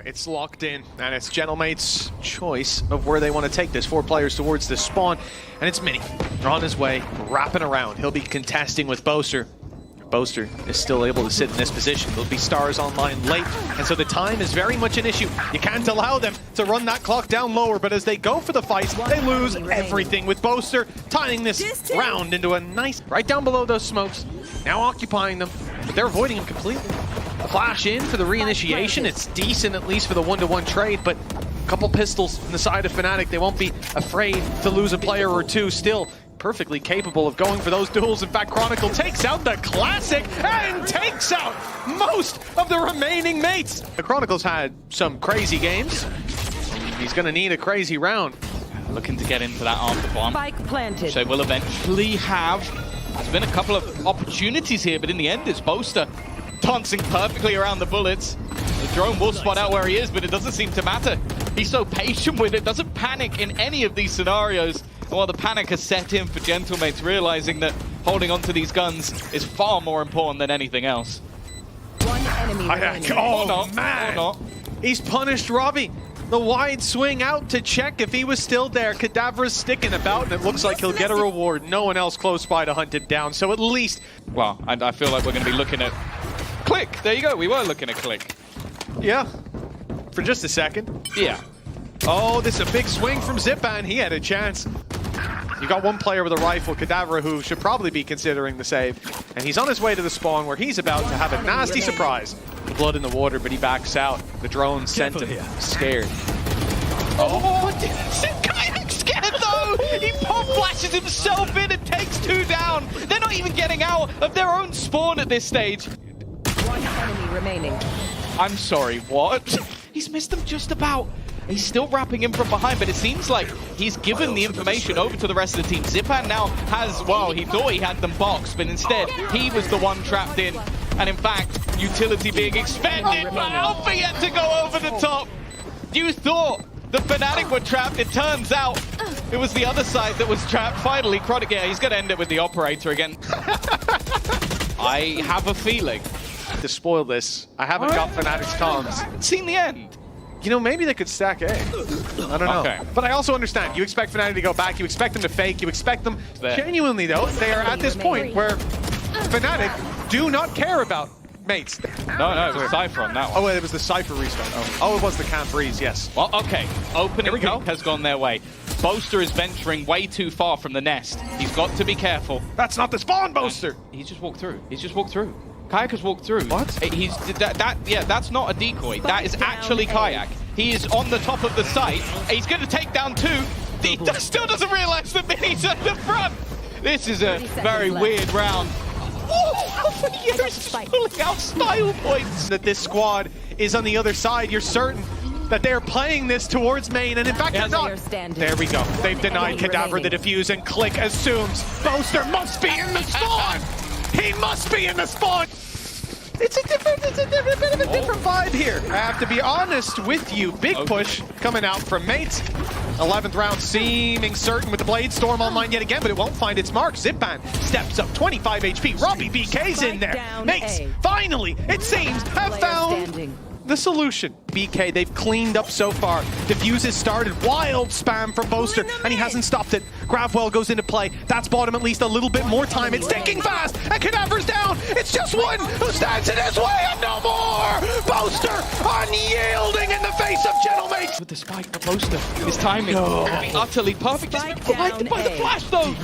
It's locked in, and it's Gentlemate's choice of where they want to take this. 4 players towards the spawn, and it's Mini. On his way, wrapping around. He'll be contesting with Boaster. Boaster is still able to sit in this position. There'll be stars online late, and so the time is very much an issue. You can't allow them to run that clock down lower, but as they go for the fights, they lose everything with Boaster tying this round into a nice... Right down below those smokes, now occupying them, but they're avoiding him completely. A flash in for the reinitiation. It's decent at least for the one-to-one trade, but a couple pistols on the side of Fnatic. They won't be afraid to lose a player or two. Still perfectly capable of going for those duels. In fact, Chronicle takes out the classic and takes out most of the remaining mates. The Chronicle's had some crazy games. He's going to need a crazy round. Looking to get into that after bomb. Spike planted. So we'll eventually have... There's been a couple of opportunities here, but in the end it's Boaster dancing perfectly around the bullets. The drone will spot out where he is, but it doesn't seem to matter. He's so patient with it, doesn't panic in any of these scenarios. While the panic has set in for Gentlemates, realizing that holding on to these guns is far more important than anything else. One enemy remaining. Oh, man! He's punished Robbie. The wide swing out to check if he was still there. Kadavra's sticking about, and it looks like he'll get a reward. No one else close by to hunt him down, so at least... Well, I feel like we're going to be looking at... Click! There you go, we were looking at Click. Yeah, for just a second. Yeah. Oh, this is a big swing from Zipan. He had a chance. You got one player with a rifle, Kadavra, who should probably be considering the save. And he's on his way to the spawn where he's about to have a nasty surprise. The blood in the water, but he backs out. The drone sent him scared. Oh, Kayak's scared though! He pop flashes himself in and takes 2 down. They're not even getting out of their own spawn at this stage. One enemy remaining. I'm sorry, what? He's missed them just about. He's still wrapping him from behind, but it seems like he's given the information over to the rest of the team. Zipan now has, well, he thought he had them boxed, but instead he was the one trapped in. And in fact, utility being expended, but Alpha yet to go over the top. You thought the Fnatic were trapped. It turns out it was the other side that was trapped. Finally, Chronic, yeah, he's going to end it with the operator again. I have a feeling. To spoil this, I haven't got Fnatic's comms. I haven't seen the end. You know, maybe they could stack A. I don't know. Okay. But I also understand. You expect Fnatic to go back. You expect them to fake. You expect them... Genuinely, though, they are at this point where Fnatic do not care about mates. No, it was Cypher on that one. Oh, wait, it was the Cypher restart. Oh, it was the Camp Breeze, yes. Well, okay. Opening pick has gone their way. Boaster is venturing way too far from the nest. He's got to be careful. That's not the spawn, Boaster! He's just walked through. He's just walked through. Kayak has walked through. What? Yeah, that's not a decoy. That is actually Kayak. He is on the top of the site. He's going to take down 2. He still doesn't realize that Mini's at the front. This is a very weird round. Oh, years pulling out style points. That this squad is on the other side. You're certain that they're playing this towards main, and in fact they're not. There we go. They've denied Kadavra the defuse, and Click assumes Boaster must be in the spawn. He must be in the spawn. It's a bit of a different vibe here. I have to be honest with you. Big push coming out from mates. 11th round seeming certain with the Blade Storm online yet again, but it won't find its mark. Zipan steps up, 25 HP. Robbie BK's in there. Mates, finally, it seems, have found the solution. BK, they've cleaned up so far. Diffuse has started. Wild spam from Boaster, and he hasn't stopped it. Gravwell goes into play. That's bought him at least a little bit more time. It's ticking fast, and Kadavra's down. It's just one who stands in his way, and no more. Boaster unyielding in the face of Gentlemates. With the spike, the Boaster, his timing will be utterly perfect. He's been blinded by the flash, though.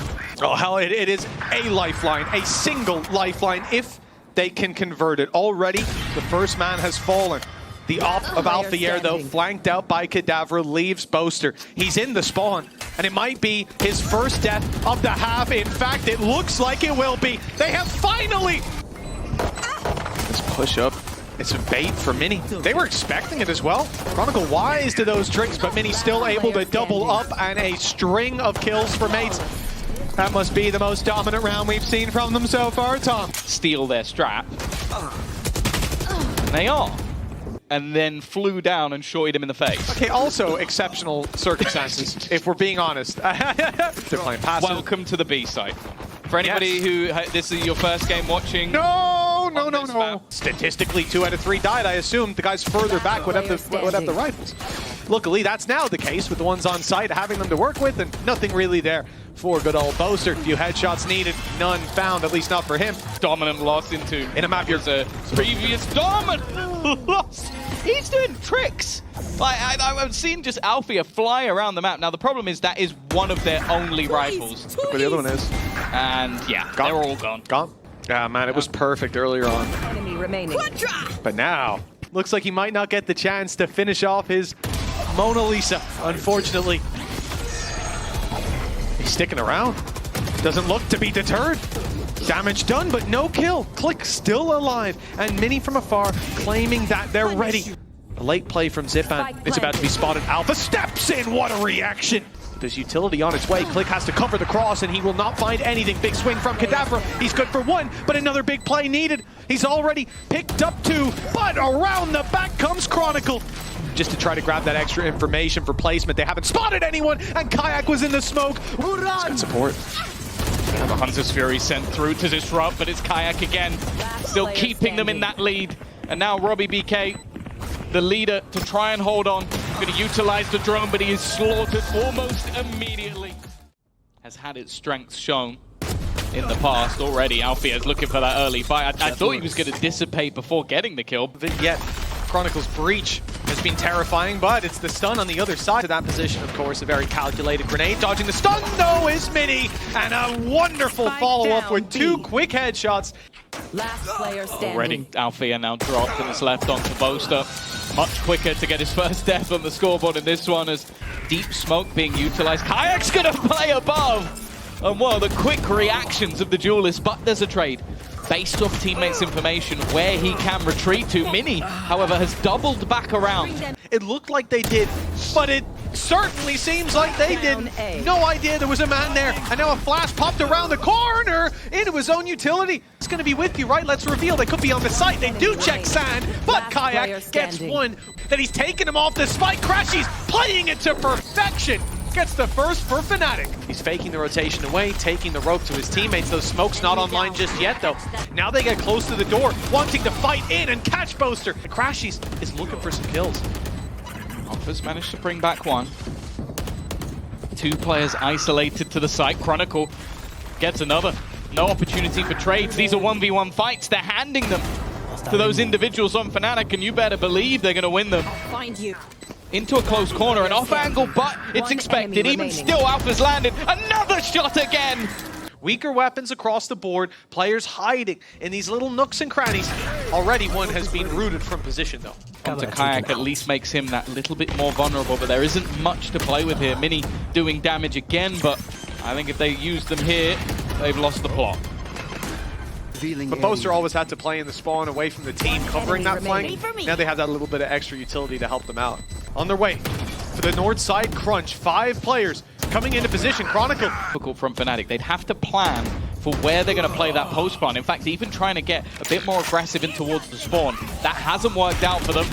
Oh, hell, it is a lifeline, a single lifeline, if they can convert it. Already, the first man has fallen. The op of Alpha, though, flanked out by Kadavra, leaves Boaster. He's in the spawn, and it might be his first death of the half. In fact, it looks like it will be. They have finally... Let's push up. It's a bait for Mini. They were expecting it as well. Chronicle wise to those tricks, but Mini still able to double up, and a string of kills for mates. That must be the most dominant round we've seen from them so far, Tom. Steal their strap. And they are. And then flew down and shorted him in the face. Okay, also exceptional circumstances, if we're being honest. They're playing passive. Welcome to the B site. For anybody who, this is your first game watching. No! no. Statistically, 2 out of 3 died. I assumed the guys further back would have the rifles. Luckily, that's now the case with the ones on site, having them to work with, and nothing really there for good old Boaster. Few headshots needed, none found, at least not for him. Dominant lost into in a map here. A previous Dominant lost. He's doing tricks. Like I've seen just Alfia fly around the map. Now the problem is that is one of their only rifles. Look where the other one is. And yeah, they're all gone. Gone. Yeah, man, it was perfect earlier on. Enemy remaining. But now, looks like he might not get the chance to finish off his Mona Lisa, unfortunately. He's sticking around. Doesn't look to be deterred. Damage done, but no kill. Click still alive. And Mini from afar claiming that they're ready. A late play from Zipan. It's about to be spotted. Alpha steps in. What a reaction. There's utility on its way. Click has to cover the cross, and he will not find anything. Big swing from Kadabra. He's good for 1, but another big play needed. He's already picked up 2, but around the back comes Chronicle. Just to try to grab that extra information for placement. They haven't spotted anyone, and Kayak was in the smoke. Good support. The Hunter's Fury sent through to disrupt, but it's Kayak again. Still keeping them in that lead. And now Robbie BK, the leader, to try and hold on. Going to utilize the drone, but he is slaughtered almost immediately. Has had its strengths shown in the past already. Alfia is looking for that early fight. I thought he was going to dissipate before getting the kill. Yet, Chronicle's breach has been terrifying, but it's the stun on the other side. To that position, of course, a very calculated grenade. Dodging the stun, though, is Mini. And a wonderful follow-up with 2 quick headshots. Last player standing. Already, Alfia now dropped and is left onto Boaster. Much quicker to get his first death on the scoreboard in this one as deep smoke being utilized. Kayak's gonna play above! And one of the quick reactions of the duelist, but there's a trade. Based off teammates' information where he can retreat to. Mini, however, has doubled back around. It looked like they did, but it certainly seems like they didn't. No idea there was a man there, and now a flash popped around the corner into his own utility. It's going to be with you, right? Let's reveal. They could be on the site. They do check sand, but Kayak gets one. Then he's taking him off the spike. Crashies playing it to perfection. Gets the first for Fnatic. He's faking the rotation away, taking the rope to his teammates. Those smokes not online just yet, though. Now they get close to the door, wanting to fight in and catch Boaster. Crashies is looking for some kills. Alpha's managed to bring back 1. 2 players isolated to the site. Chronicle gets another. No opportunity for trades. These are 1v1 fights. They're handing them to those individuals on Fnatic, and you better believe they're going to win them. Find you. Into a close corner, an off angle, but it's expected. Even still, Alpha's landed. Another shot again! Weaker weapons across the board, players hiding in these little nooks and crannies. Already one has been rooted from position, though. Onto Kayak at least makes him that little bit more vulnerable, but there isn't much to play with here. Mini doing damage again, but I think if they use them here, they've lost the plot. But Boaster always had to play in the spawn away from the team covering that flank. Now they have that little bit of extra utility to help them out. On their way to the north side crunch, 5 players coming into position. Chronicle. Difficult from Fnatic. They'd have to plan for where they're going to play that post spawn. In fact, even trying to get a bit more aggressive in towards the spawn. That hasn't worked out for them.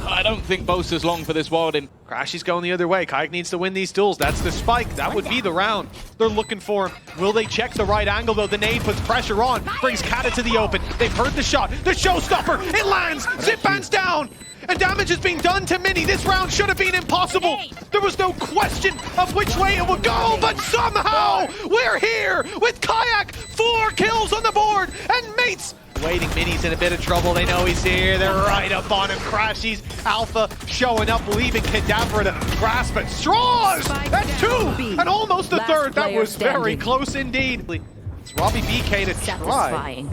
I don't think Boaster's long for this world. Crashy's going the other way. Kayak needs to win these duels. That's the spike. That would be the round. They're looking for him. Will they check the right angle, though? The nade puts pressure on. Brings Kata to the open. They've heard the shot. The showstopper. It lands. Zipan's down. And damage is being done to Mini. This round should have been impossible. There was no question of which way it would go, but somehow we're here with Kayak. 4 kills on the board. And mates waiting. Mini's in a bit of trouble. They know he's here. They're right up on him. Crashies. Alpha showing up, leaving Kadabra to grasp at straws. That's 2 and almost the 3rd. That was very close indeed. It's Robbie BK to try.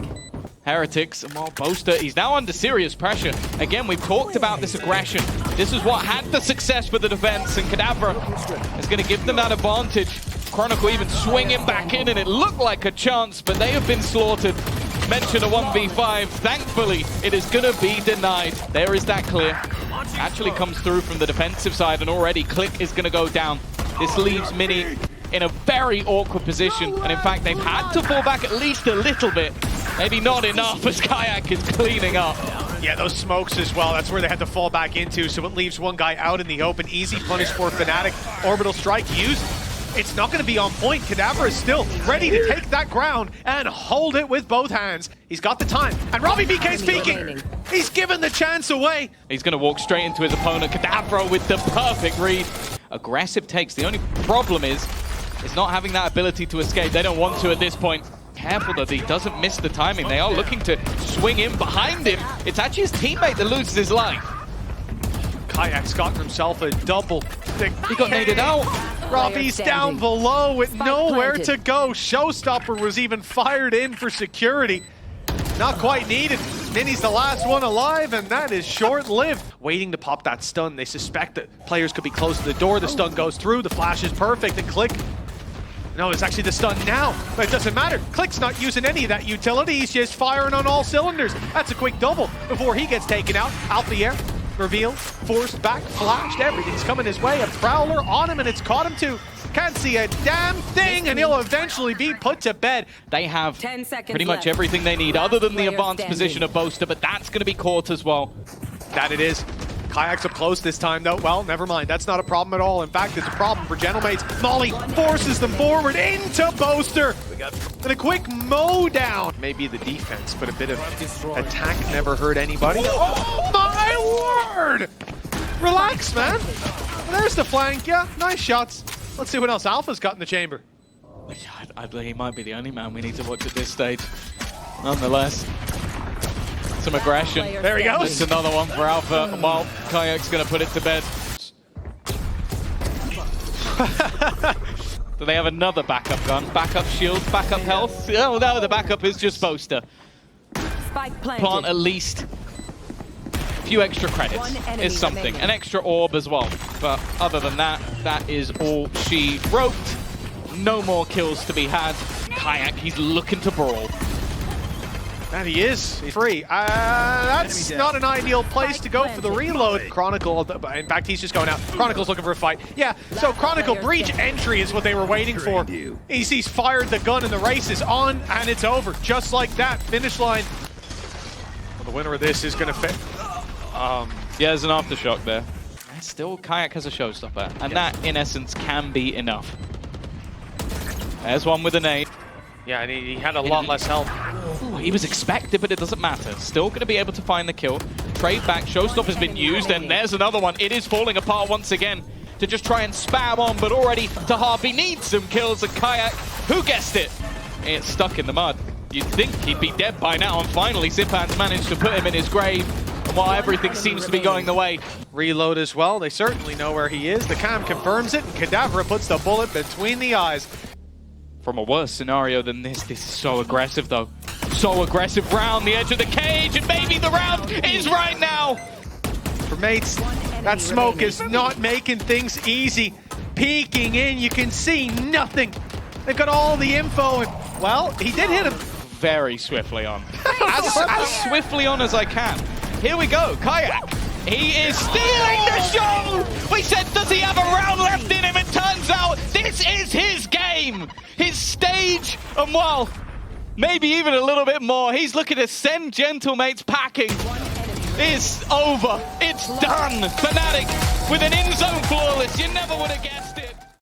Heretics, and while Boaster, he's now under serious pressure. Again, we've talked about this aggression. This is what had the success for the defense, and Kadabra is going to give them that advantage. Chronicle even swinging back in, and it looked like a chance, but they have been slaughtered. Mention a 1v5. Thankfully, it is going to be denied. There is that clear. Actually comes through from the defensive side, and already Click is going to go down. This leaves Mini in a very awkward position, and in fact, they've had to fall back at least a little bit. Maybe not enough as Kayak is cleaning up. Yeah, those smokes as well. That's where they had to fall back into, so it leaves one guy out in the open. Easy punish for Fnatic. Orbital strike used. it's not going to be on point. Cadaver is still ready to take that ground and hold it with both hands. He's got the time. And Robbie BK speaking. He's given the chance away. He's going to walk straight into his opponent. Cadaver with the perfect read. Aggressive takes. The only problem is not having that ability to escape. They don't want to at this point. Careful though that he doesn't miss the timing. They are looking to swing in behind him. It's actually his teammate that loses his life. Kayak's gotten himself a double. He got naded out. Robbie's down below with nowhere to go. Showstopper was even fired in for security. Not quite needed. Minnie's the last one alive, and that is short-lived. Waiting to pop that stun. They suspect that players could be close to the door. The stun goes through. The flash is perfect, and Click. No, it's actually the stun now, but it doesn't matter. Click's not using any of that utility. He's just firing on all cylinders. That's a quick double before he gets taken out. Out the air, revealed, forced back, flashed. Everything's coming his way. A Prowler on him, and it's caught him too. Can't see a damn thing, and he'll eventually be put to bed. They have pretty much everything they need other than the advanced position of Boaster, but that's going to be caught as well. That it is. Kayak's up close this time, though. Well, never mind. That's not a problem at all. In fact, it's a problem for Gentlemates. Molly forces them forward into Boaster. And a quick mow down. Maybe the defense, but a bit of attack never hurt anybody. Oh, my word! Relax, man. There's the flank. Yeah, nice shots. Let's see what else Alpha's got in the chamber. He might be the only man we need to watch at this stage. Nonetheless. Some aggression. There he goes. It's another one for Alpha. Well, Kayak's going to put it to bed. Do they have another backup gun? Backup shield? Backup health? Oh no, the backup is just Boaster. Plant at least a few extra credits is something. An extra orb as well. But other than that, that is all she wrote. No more kills to be had. Kayak, he's looking to brawl. And he is. He's free. That's not an ideal place to go for the reload. Chronicle, in fact, he's just going out. Chronicle's looking for a fight. Yeah, so Chronicle breach entry is what they were waiting for. He's fired the gun and the race is on, and it's over. Just like that. Finish line. Well, the winner of this is going to fit. Yeah, there's an aftershock there. And still, Kayak has a showstopper, and that, in essence, can be enough. There's one with a nade. Yeah, and he had a lot less health. He was expected, but it doesn't matter. Still going to be able to find the kill. Trade back, Showstopper has been used, and there's another one. It is falling apart once again to just try and spam on, but already Tahabi needs some kills, and Kayak, who guessed it? It's stuck in the mud. You'd think he'd be dead by now, and finally Zipan's managed to put him in his grave, and while everything seems to be going the way. Reload as well. They certainly know where he is. The cam confirms it, and Cadaver puts the bullet between the eyes. From a worse scenario than this is so aggressive though. So aggressive round the edge of the cage, and maybe the round is right now. For mates, that smoke is not making things easy. Peeking in, you can see nothing. They've got all the info, and well, he did hit him. Very swiftly on. as swiftly on as I can. Here we go, Kayak. He is stealing the show! We said, does he have a round left in him? It turns out this is his game, his stage, and well, maybe even a little bit more. He's looking to send Gentlemates packing. It's over. It's done. Fnatic with an in-zone flawless. You never would have guessed.